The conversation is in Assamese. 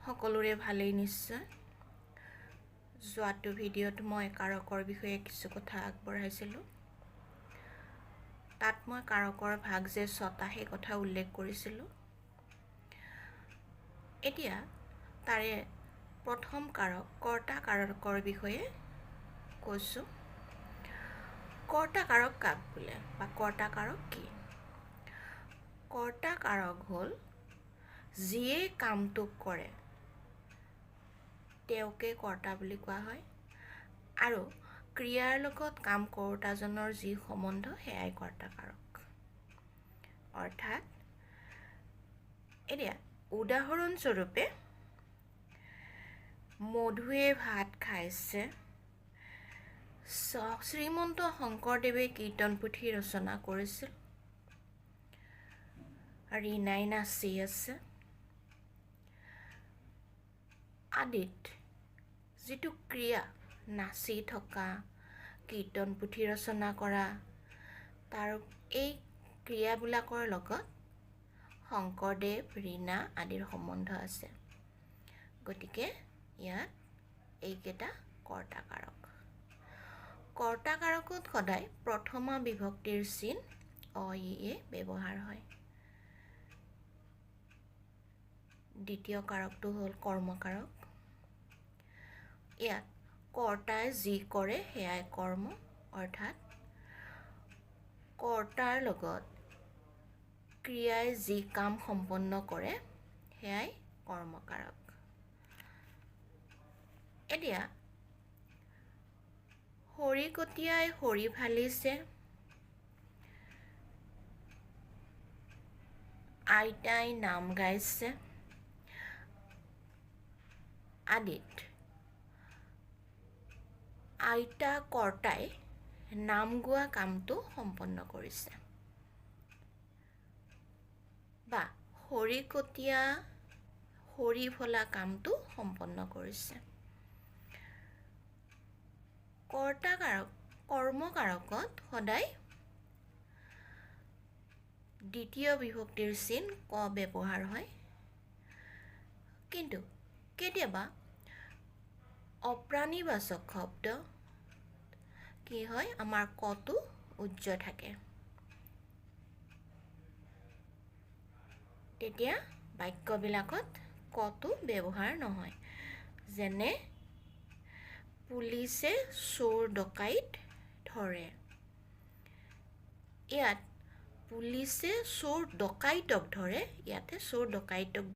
সকলোৰে ভালেই নিশ্চয়। যোৱাটো ভিডিঅ'ত মই কাৰকৰ বিষয়ে কিছু কথা আগবঢ়াইছিলোঁ। তাত মই কাৰকৰ ভাগ যে 6টা সেই কথা উল্লেখ কৰিছিলোঁ। এতিয়া তাৰে প্ৰথম কাৰক কৰ্তা কাৰকৰ বিষয়ে কৈছোঁ। কৰ্তা কাৰক কাক বোলে বা কৰ্তা কাৰক কি? কৰ্তা কাৰক হ'ল যিয়ে কামটো কৰে তেওঁকে কৰ্তা বুলি কোৱা হয়, আৰু ক্ৰিয়াৰ লগত কাম কৰোঁতাজনৰ যি সম্বন্ধ সেয়াই কৰ্তা কাৰক। অৰ্থাৎ এতিয়া উদাহৰণস্বৰূপে মধুৱে ভাত খাইছে। শ্ৰীমন্ত শংকৰদেৱে কীৰ্তন পুথি ৰচনা কৰিছিল। ৰীণাই নাচি আছে আদিত যিটো ক্ৰিয়া, নাচি থকা, কীৰ্তন পুথি ৰচনা কৰা, তাৰ এই ক্ৰিয়াবিলাকৰ লগত শংকৰদেৱ, ৰীণা আদিৰ সম্বন্ধ আছে। গতিকে ইয়াত এইকেইটা কৰ্তা কাৰক। কৰ্তা কাৰকত সদায় প্ৰথমা বিভক্তিৰ চিন অ-ই-এ ব্যৱহাৰ হয়। দ্বিতীয় কাৰকটো হ'ল কৰ্মকাৰক। ইয়াত কৰ্তাই যি কৰে সেয়াই কৰ্ম, অৰ্থাৎ কৰ্তাৰ লগত ক্ৰিয়াই যি কাম সম্পন্ন কৰে সেয়াই কৰ্মকাৰক। এতিয়া হৰিকটীয়াই হৰি ফালিছে, আইতাই নাম গাইছে আদিত আইতা কৰ্তাই নাম গোৱা কামটো সম্পন্ন কৰিছে, বা হৰিকটীয়া হৰি ফলা কামটো সম্পন্ন কৰিছে। কৰ্তা কাৰক কৰ্মকাৰকত সদায় দ্বিতীয় বিভক্তিৰ চিন ক ব্যৱহাৰ হয়, কিন্তু কেতিয়াবা অপ্ৰাণীবাচক শব্দ কি হয়, আমাৰ কটো উজ্জ্ব থাকে। তেতিয়া বাক্যবিলাকত কটো ব্যৱহাৰ নহয়। যেনে পুলিচে চোৰ ডকাইত ধৰে। ইয়াত পুলিচে চোৰ ডকাইতক ধৰে, ইয়াতে চোৰ ডকাইতক